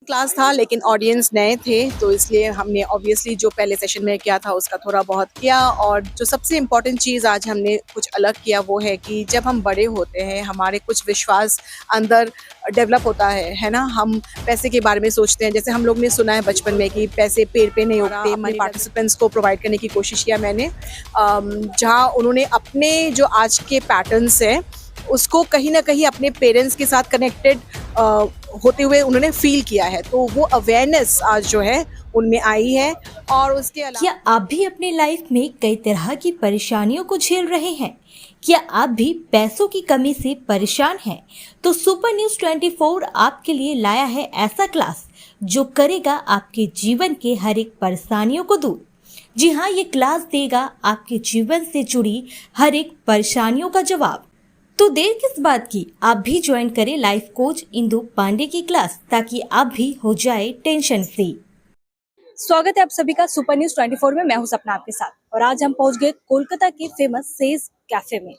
Class था लेकिन audience नए थे तो इसलिए हमने ऑब्वियसली जो पहले सेशन में किया था उसका थोड़ा बहुत किया। और जो सबसे इम्पोर्टेंट चीज़ आज हमने कुछ अलग किया वो है कि जब हम बड़े होते हैं हमारे कुछ विश्वास अंदर डेवलप होता है ना। हम पैसे के बारे में सोचते हैं, जैसे हम लोग ने सुना है बचपन में कि पैसे पेड़ पे नहीं उगते। अपने पार्टिसिपेंट्स को प्रोवाइड करने की कोशिश किया मैंने, जहाँ उन्होंने अपने जो आज के पैटर्न्स हैं उसको कहीं ना कहीं अपने पेरेंट्स के साथ कनेक्टेड होते हुए उन्होंने फील किया है, तो वो अवेयरनेस आज जो है उनमें आई है। और उसके क्या अलावा आप भी अपने लाइफ में कई तरह की परेशानियों को झेल रहे हैं? क्या आप भी पैसों की कमी से परेशान हैं? तो सुपर न्यूज 24 आपके लिए लाया है ऐसा क्लास जो करेगा आपके जीवन के हर एक परेशानियों को दूर। जी हाँ, ये क्लास देगा आपके जीवन से जुड़ी हर एक परेशानियों का जवाब। तो देर किस बात की, आप भी ज्वाइन करें लाइफ कोच इंदु पांडे की क्लास ताकि आप भी हो जाए टेंशन फ्री। स्वागत है आप सभी का सुपर न्यूज 24 में। मैं हूं सपना आपके साथ और आज हम पहुंच गए कोलकाता के फेमस सेज कैफे में,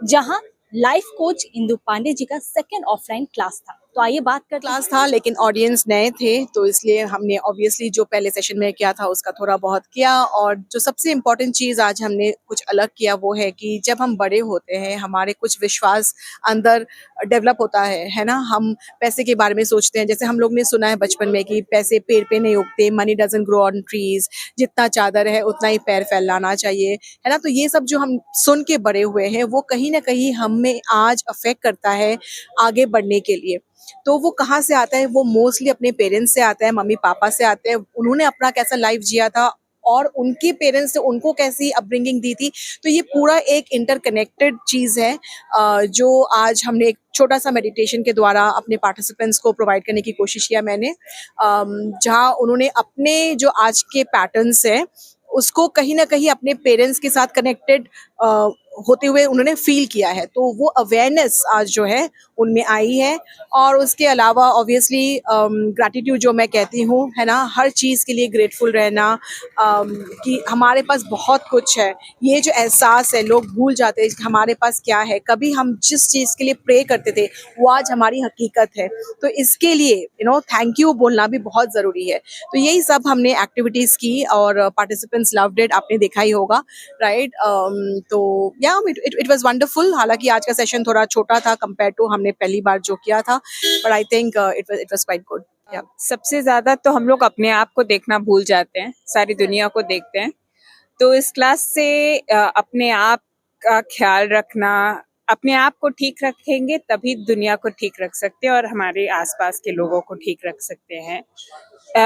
जहां लाइफ कोच इंदु पांडे जी का सेकंड ऑफलाइन क्लास था। तो आइए बात करते क्लास था लेकिन ऑडियंस नए थे तो इसलिए हमने ऑब्वियसली जो पहले सेशन में किया था उसका थोड़ा बहुत किया। और जो सबसे इम्पोर्टेंट चीज़ आज हमने कुछ अलग किया वो है कि जब हम बड़े होते हैं हमारे कुछ विश्वास अंदर डेवलप होता है ना। हम पैसे के बारे में सोचते हैं, जैसे हम लोग ने सुना है बचपन में कि पैसे पेड़ पे नहीं उगते, money doesn't grow on trees, जितना चादर है उतना ही पैर फैलाना चाहिए, है ना। तो ये सब जो हम सुन के बड़े हुए हैं वो कहीं ना कहीं हमें आज अफेक्ट करता है आगे बढ़ने के लिए। तो वो कहाँ से आता है? वो मोस्टली अपने पेरेंट्स से आता है, मम्मी पापा से आते हैं। उन्होंने अपना कैसा लाइफ जिया था और उनके पेरेंट्स ने उनको कैसी अपब्रिंगिंग दी थी। तो ये पूरा एक इंटरकनेक्टेड चीज़ है, जो आज हमने एक छोटा सा मेडिटेशन के द्वारा अपने पार्टिसिपेंट्स को प्रोवाइड करने की कोशिश किया मैंने, जहाँ उन्होंने अपने जो आज के पैटर्न्स हैं उसको कहीं ना कहीं अपने पेरेंट्स के साथ कनेक्टेड होते हुए उन्होंने फील किया है, तो वो अवेयरनेस आज जो है उनमें आई है। और उसके अलावा ऑब्वियसली ग्रैटिट्यूड जो मैं कहती हूँ, है ना, हर चीज़ के लिए ग्रेटफुल रहना, कि हमारे पास बहुत कुछ है। ये जो एहसास है लोग भूल जाते हैं कि हमारे पास क्या है। कभी हम जिस चीज़ के लिए प्रे करते थे वो आज हमारी हकीकत है, तो इसके लिए थैंक यू बोलना भी बहुत ज़रूरी है। तो यही सब हमने एक्टिविटीज़ की और पार्टिसिपेंट्स लव्ड इट, आपने देखा ही होगा, राइट। तो या इट वाज वंडरफुल। हालांकि आज का सेशन थोड़ा छोटा था कंपेयर टू हमने पहली बार जो किया था, but I think it was quite good. सबसे ज्यादा तो हम लोग अपने आप को देखना भूल जाते हैं, सारी दुनिया को देखते हैं। तो इस क्लास से अपने आप का ख्याल रखना, अपने आप को ठीक रखेंगे तभी दुनिया को ठीक रख सकते हैं और हमारे आसपास के लोगों को ठीक रख सकते हैं।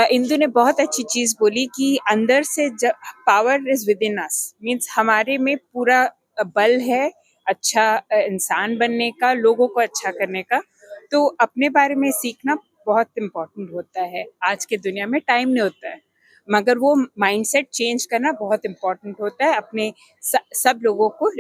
इंदु ने बहुत अच्छी चीज बोली कि अंदर से जब power is with in us, means हमारे में पूरा बल है अच्छा इंसान बनने का, लोगों को अच्छा करने का। तो अपने बारे में सीखना बहुत इम्पोर्टेंट होता है। आज के दुनिया में टाइम नहीं होता है, मगर वो माइंडसेट चेंज करना बहुत इम्पोर्टेंट होता है। अपने सब लोगों को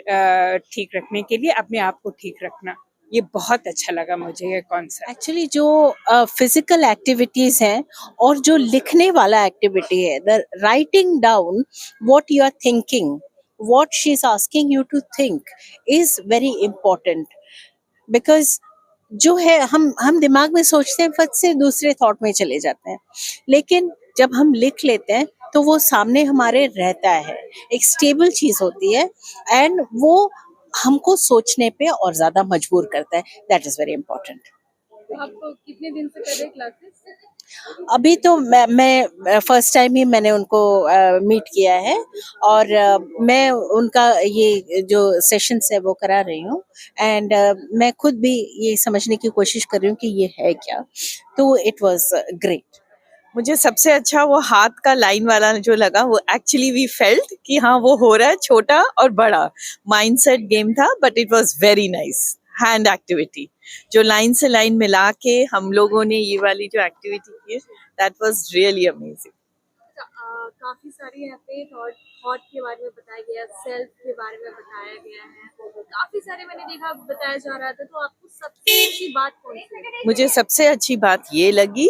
ठीक रखने के लिए अपने आप को ठीक रखना, ये बहुत अच्छा लगा मुझे ये कॉन्सेप्ट। एक्चुअली जो फिजिकल एक्टिविटीज हैं और जो लिखने वाला एक्टिविटी है, the writing down what you are thinking, what she is asking you to think is very important. Because जो है हम दिमाग में सोचते हैं, फट से दूसरे थॉट में चले जाते हैं, लेकिन जब हम लिख लेते हैं तो वो सामने हमारे रहता है, एक स्टेबल चीज होती है, एंड वो हमको सोचने पे और ज्यादा मजबूर करता है। That is very important. आप कितने दिन से कर रहे हैं क्लासेस? अभी तो मैं फर्स्ट टाइम ही मैंने उनको मीट किया है, और मैं उनका ये जो सेशंस है वो करा रही हूँ, एंड मैं खुद भी ये समझने की कोशिश कर रही हूँ कि ये है क्या। तो इट वाज ग्रेट। मुझे सबसे अच्छा वो हाथ का लाइन वाला जो लगा, वो एक्चुअली वी फेल्ट कि हाँ वो हो रहा है, छोटा और बड़ा माइंडसेट गेम था, but it was very nice hand activity. जो लाइन से लाइन मिला के हम लोगों ने ये वाली जो एक्टिविटी की, दैट वाज रियली अमेजिंग। काफी सारी यहाँ पे थॉट के बारे में बताया गया, सेल्फ के बारे में बताया गया है, काफी सारे मैंने देखा बताया जा रहा था। तो आपको सबसे अच्छी बात कौन सी लगी? मुझे सबसे अच्छी बात ये लगी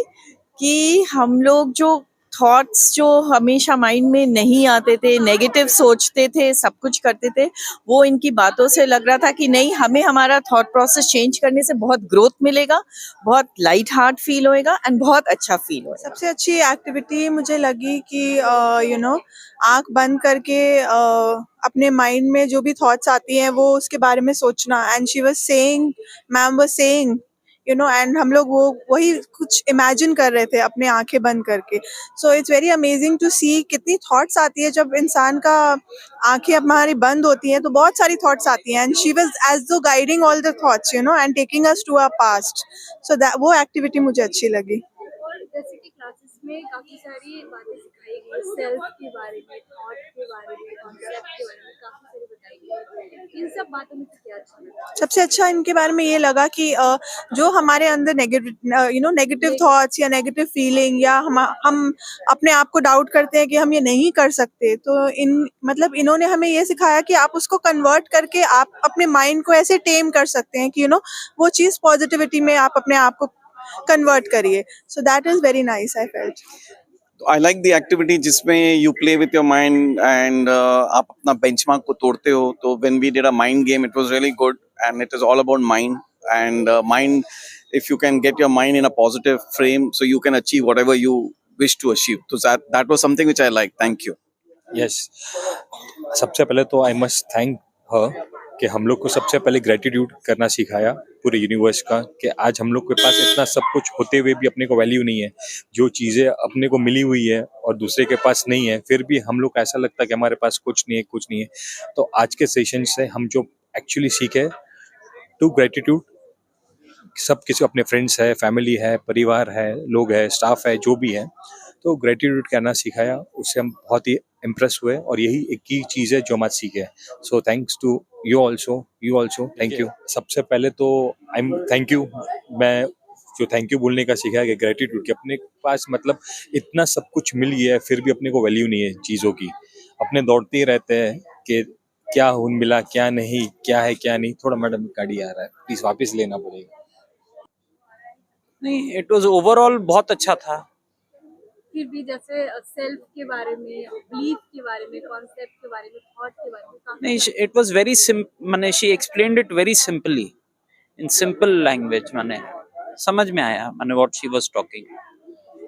कि हम लोग जो थॉट्स जो हमेशा माइंड में नहीं आते थे, नेगेटिव सोचते थे, सब कुछ करते थे, वो इनकी बातों से लग रहा था कि नहीं, हमें हमारा थॉट प्रोसेस चेंज करने से बहुत ग्रोथ मिलेगा, बहुत लाइट हार्ट फील होएगा एंड बहुत अच्छा फील होएगा। सबसे अच्छी एक्टिविटी मुझे लगी कि आंख बंद करके अपने माइंड में जो भी थॉट्स आती हैं वो उसके बारे में सोचना, and she was saying, ma'am was saying, and हम लोग वो वही कुछ इमेजिन कर रहे थे अपने आंखें बंद करके। So it's very amazing to see कितनी थॉट्स आती है जब इंसान का आंखें हमारी बंद होती हैं, तो बहुत सारी थॉट्स आती हैं, and she was as though guiding all the thoughts and taking us to our past. So that वो एक्टिविटी मुझे अच्छी लगी। और जैसे कि क्लासेस में काफी सारी बातें सिखाई गई, सेल्फ के बारे में, थॉट के बारे में, कॉन्सेप्ट के बारे में काफी सारी बताई गई। इन सब बातों में क्या अच्छा लगा? सबसे अच्छा इनके बारे में ये लगा कि जो हमारे अंदर नेगेटिव थॉट्स या नेगेटिव फीलिंग, या हम अपने आप को डाउट करते हैं कि हम ये नहीं कर सकते, तो इन्होंने हमें ये सिखाया कि आप उसको कन्वर्ट करके आप अपने माइंड को ऐसे टेम कर सकते हैं कि वो चीज़ पॉजिटिविटी में आप अपने आप को कन्वर्ट करिए। So that is very nice, I felt. I like the activity जिसमें you play with your mind and आप अपना benchmark को तोड़ते हो. तो when we did a mind game, it was really good and it is all about mind and mind. If you can get your mind in a positive frame, so you can achieve whatever you wish to achieve. So that was something which I liked. Thank you. Yes, सबसे पहले तो I must thank her कि हम लोग को सबसे पहले gratitude करना सिखाया पूरे यूनिवर्स का, कि आज हम लोग के पास इतना सब कुछ होते हुए भी अपने को वैल्यू नहीं है। जो चीज़ें अपने को मिली हुई है और दूसरे के पास नहीं है, फिर भी हम लोग को ऐसा लगता है कि हमारे पास कुछ नहीं है, कुछ नहीं है। तो आज के सेशन से हम जो एक्चुअली सीखे, टू ग्रेटिट्यूड, सब किसी अपने फ्रेंड्स है, फैमिली है, परिवार है, लोग है, स्टाफ है, जो भी है, तो ग्रेटिट्यूड करना सिखाया। उससे हम बहुत ही इम्प्रेस हुए और यही एक ही चीज़ है जो हम आज सीखे। So thanks to you also thank you. सबसे पहले तो आई एम थैंक यू, मैं जो थैंक यू बोलने का सीखा है कि ग्रेटिट्यूड, कि अपने पास मतलब इतना सब कुछ मिल गया है फिर भी अपने को वैल्यू नहीं है चीज़ों की। अपने दौड़ते ही रहते हैं कि क्या मिला, क्या नहीं, क्या है क्या नहीं। थोड़ा मैडम गाड़ी आ रहा है, प्लीज़ वापस लेना पड़ेगा। नहीं, इट वाज ओवरऑल बहुत अच्छा था। फिर भी जैसे सेल्फ के बारे में, बिलीफ के बारे में, कॉन्सेप्ट के बारे में, थॉट के बारे में काफी नहीं, इट वाज वेरी माने she explained it very simply, in simple language, माने समझ में आया, माने व्हाट शी वाज टॉकिंग।